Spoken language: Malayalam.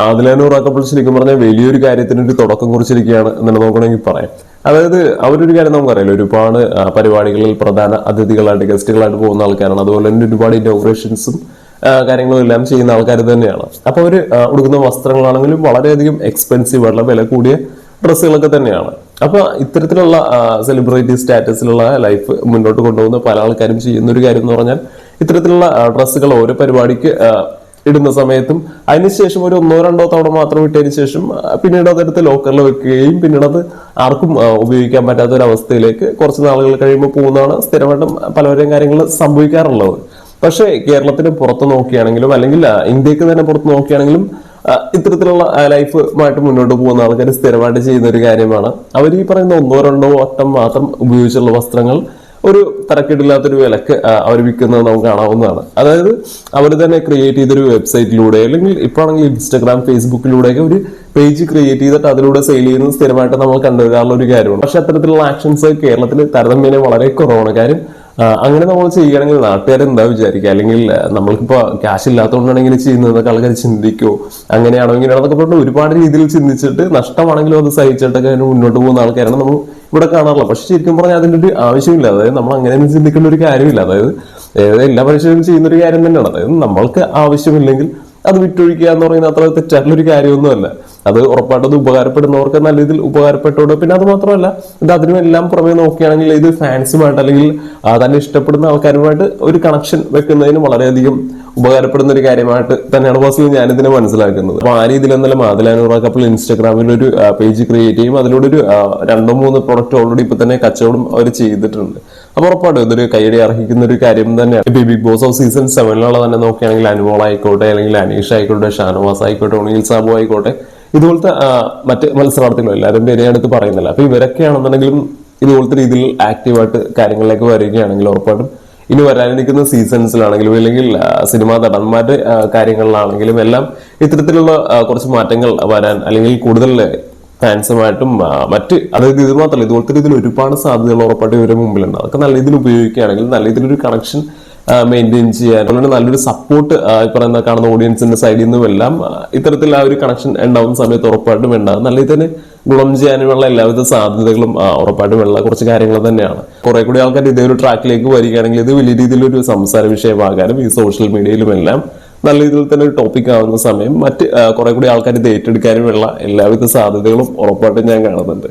ആദിലാനൂർ കപ്പിൾ ശരിക്കും പറഞ്ഞാൽ വലിയൊരു കാര്യത്തിന് ഒരു തുടക്കം കുറിച്ചിരിക്കുകയാണ് എന്ന് നോക്കണമെങ്കിൽ പറയാം. അതായത് അവരൊരു കാര്യം നമുക്കറിയാലോ, ഒരുപാട് പരിപാടികളിൽ പ്രധാന അതിഥികളായിട്ട് ഗസ്റ്റുകളായിട്ട് പോകുന്ന ആൾക്കാരാണ്. അതുപോലെ തന്നെ ഒരുപാട് ഇനോഗ്രേഷൻസും കാര്യങ്ങളും എല്ലാം ചെയ്യുന്ന ആൾക്കാർ തന്നെയാണ്. അപ്പൊ അവര് ഉടുക്കുന്ന വസ്ത്രങ്ങളാണെങ്കിലും വളരെയധികം എക്സ്പെൻസീവ് ആയിട്ടുള്ള വില കൂടിയ ഡ്രസ്സുകളൊക്കെ തന്നെയാണ്. അപ്പൊ ഇത്തരത്തിലുള്ള സെലിബ്രിറ്റി സ്റ്റാറ്റസിലുള്ള ലൈഫ് മുന്നോട്ട് കൊണ്ടുപോകുന്ന പല ആൾക്കാരും ചെയ്യുന്ന ഒരു കാര്യം എന്ന് പറഞ്ഞാൽ ഇത്തരത്തിലുള്ള ഡ്രസ്സുകൾ ഓരോ പരിപാടിക്ക് ഇടുന്ന സമയത്തും അതിനുശേഷം ഒരു ഒന്നോ രണ്ടോ തവണ മാത്രം ഇട്ടതിന് ശേഷം പിന്നീട് അതെടുത്ത് ലോക്കറിൽ വെക്കുകയും പിന്നീട് അത് ആർക്കും ഉപയോഗിക്കാൻ പറ്റാത്ത ഒരു അവസ്ഥയിലേക്ക് കുറച്ച് നാളുകൾ കഴിയുമ്പോൾ പോകുന്നതാണ് സ്ഥിരമായിട്ടും പലവരെയും കാര്യങ്ങൾ സംഭവിക്കാറുള്ളത്. പക്ഷേ കേരളത്തിന് പുറത്ത് നോക്കുകയാണെങ്കിലും അല്ലെങ്കിൽ ഇന്ത്യക്ക് തന്നെ പുറത്ത് നോക്കുകയാണെങ്കിലും ഇത്തരത്തിലുള്ള ലൈഫുമായിട്ട് മുന്നോട്ട് പോകുന്ന ആൾക്കാർ സ്ഥിരമായിട്ട് ചെയ്യുന്ന ഒരു കാര്യമാണ് അവർ ഈ പറയുന്ന ഒന്നോ രണ്ടോ വട്ടം മാത്രം ഉപയോഗിച്ചുള്ള വസ്ത്രങ്ങൾ ഒരു തരക്കേടില്ലാത്തൊരു വിലക്ക് അവർ വിൽക്കുന്നത് നമുക്ക് കാണാവുന്നതാണ്. അതായത് അവർ തന്നെ ക്രിയേറ്റ് ചെയ്തൊരു വെബ്സൈറ്റിലൂടെ അല്ലെങ്കിൽ ഇപ്പോഴാണെങ്കിൽ ഇൻസ്റ്റാഗ്രാം ഫേസ്ബുക്കിലൂടെയൊക്കെ ഒരു പേജ് ക്രിയേറ്റ് ചെയ്തിട്ട് അതിലൂടെ സെയിൽ ചെയ്യുന്നത് സ്ഥിരമായിട്ട് നമ്മൾ കണ്ടുവരാനുള്ള ഒരു കാര്യമാണ്. പക്ഷെ അത്തരത്തിലുള്ള ആക്ഷൻസ് കേരളത്തിൽ താരതമ്യേന വളരെ കുറവാണ്. കാര്യം അങ്ങനെ നമ്മൾ ചെയ്യുകയാണെങ്കിൽ നാട്ടുകാരെന്താ വിചാരിക്കുക, അല്ലെങ്കിൽ നമ്മൾക്കിപ്പോ ക്യാഷ് ഇല്ലാത്തതുകൊണ്ടാണ് ഇങ്ങനെ ചെയ്യുന്നതൊക്കെ ആൾക്കാർ ചിന്തിക്കുമോ, അങ്ങനെയാണോ ഇങ്ങനെയാണോ പറഞ്ഞിട്ട് ഒരുപാട് രീതിയിൽ ചിന്തിച്ചിട്ട് നഷ്ടമാണെങ്കിലും അത് സഹിച്ചിട്ടൊക്കെ മുന്നോട്ട് പോകുന്ന ആൾക്കാരാണ് നമ്മൾ ഇവിടെ കാണാറില്ല. പക്ഷെ ശരിക്കും പറഞ്ഞാൽ അതിന്റെ ഒരു ആവശ്യമില്ല. അതായത് നമ്മൾ അങ്ങനെയൊന്നും ചിന്തിക്കേണ്ട ഒരു കാര്യമില്ല. അതായത് എല്ലാ മനുഷ്യരും ചെയ്യുന്ന ഒരു കാര്യം തന്നെയാണ്. അതായത് നമ്മൾക്ക് ആവശ്യമില്ലെങ്കിൽ അത് വിറ്റൊഴിക്കുക എന്ന് പറയുന്നത് അത്ര തെറ്റായിട്ടുള്ള ഒരു കാര്യമൊന്നുമല്ല. അത് ഉറപ്പായിട്ടും അത് ഉപകാരപ്പെടുന്നവർക്ക് നല്ല രീതിയിൽ ഉപകാരപ്പെട്ടോട്. പിന്നെ അത് മാത്രമല്ല, ഇത് അതിനുമെല്ലാം പുറമെ നോക്കുകയാണെങ്കിൽ ഇത് ഫാൻസുമായിട്ട് അല്ലെങ്കിൽ തന്നെ ഇഷ്ടപ്പെടുന്ന ആൾക്കാരുമായിട്ട് ഒരു കണക്ഷൻ വെക്കുന്നതിന് വളരെയധികം ഉപകാരപ്പെടുന്ന ഒരു കാര്യമായിട്ട് തന്നെയാണ് പേഴ്സണലി ഞാനിതിനെ മനസ്സിലാക്കുന്നത്. അപ്പൊ ആ രീതിയിൽ എന്നാലും ആദിലാനൂർ കപ്പിൾ ഇൻസ്റ്റാഗ്രാമിൽ ഒരു പേജ് ക്രിയേറ്റ് ചെയ്യും. അതിലൂടെ ഒരു 2-3 പ്രൊഡക്റ്റ് ഓൾറെഡി ഇപ്പൊ തന്നെ കച്ചവടം അവർ ചെയ്തിട്ടുണ്ട്. അപ്പൊ ഉറപ്പായിട്ടും ഇതൊരു കൈയടി അർഹിക്കുന്ന ഒരു കാര്യം തന്നെയാണ്. ഇപ്പൊ ബിഗ് ബോസ് ഓഫ് സീസൺ 7 തന്നെ നോക്കുകയാണെങ്കിൽ അനുമോൾ ആയിക്കോട്ടെ, അല്ലെങ്കിൽ അനീഷ് ആയിക്കോട്ടെ, ഷാനവാസ് ആയിക്കോട്ടെ, ഒണിൽ സാബു ആയിക്കോട്ടെ, ഇതുപോലത്തെ മറ്റ് മത്സരാർത്ഥികളും എല്ലാവരും പേരെ എടുത്ത് പറയുന്നില്ല. അപ്പൊ ഇവരൊക്കെയാണെന്നുണ്ടെങ്കിലും ഇതുപോലത്തെ രീതിയിൽ ആക്റ്റീവായിട്ട് കാര്യങ്ങളിലേക്ക് വരികയാണെങ്കിൽ ഉറപ്പായിട്ടും ഇനി വരാനിരിക്കുന്ന സീസൺസിലാണെങ്കിലും അല്ലെങ്കിൽ സിനിമാ നടന്മാരുടെ കാര്യങ്ങളിലാണെങ്കിലും എല്ലാം ഇത്തരത്തിലുള്ള കുറച്ച് മാറ്റങ്ങൾ വരാൻ അല്ലെങ്കിൽ കൂടുതൽ ഫാൻസുമായിട്ടും മറ്റ് അതായത് ഇത് മാത്രമല്ല ഇതുപോലത്തെ രീതിയിൽ ഒരുപാട് സാധ്യതകൾ ഉറപ്പായിട്ട് ഇവരുടെ മുമ്പിലുണ്ട്. അതൊക്കെ നല്ല രീതിയിൽ ഉപയോഗിക്കുകയാണെങ്കിൽ നല്ല രീതിയിലൊരു കണക്ഷൻ മെയിൻറ്റെയിൻ ചെയ്യാൻ അതുപോലെ നല്ലൊരു സപ്പോർട്ട് പറയുന്ന കാണുന്ന ഓഡിയൻസിന്റെ സൈഡിൽ നിന്നും എല്ലാം ഇത്തരത്തിൽ ആ ഒരു കണക്ഷൻ ഉണ്ടാവുന്ന സമയത്ത് ഉറപ്പായിട്ടും ഉണ്ടാകും. നല്ല രീതിയിൽ തന്നെ ഗുണം ചെയ്യാനുള്ള എല്ലാവിധ സാധ്യതകളും ഉറപ്പായിട്ടും ഉള്ള കുറച്ച് കാര്യങ്ങൾ തന്നെയാണ്. കുറെ കൂടി ആൾക്കാർ ഇതേ ഒരു ട്രാക്കിലേക്ക് വരികയാണെങ്കിൽ ഇത് വലിയ രീതിയിലൊരു സംസാര വിഷയമാകാനും ഈ സോഷ്യൽ മീഡിയയിലും എല്ലാം നല്ല രീതിയിൽ തന്നെ ഒരു ടോപ്പിക് ആവുന്ന സമയം മറ്റ് കുറെ കൂടി ആൾക്കാർ ഇത് ഏറ്റെടുക്കാനുമുള്ള എല്ലാവിധ സാധ്യതകളും ഉറപ്പായിട്ടും ഞാൻ കാണുന്നുണ്ട്.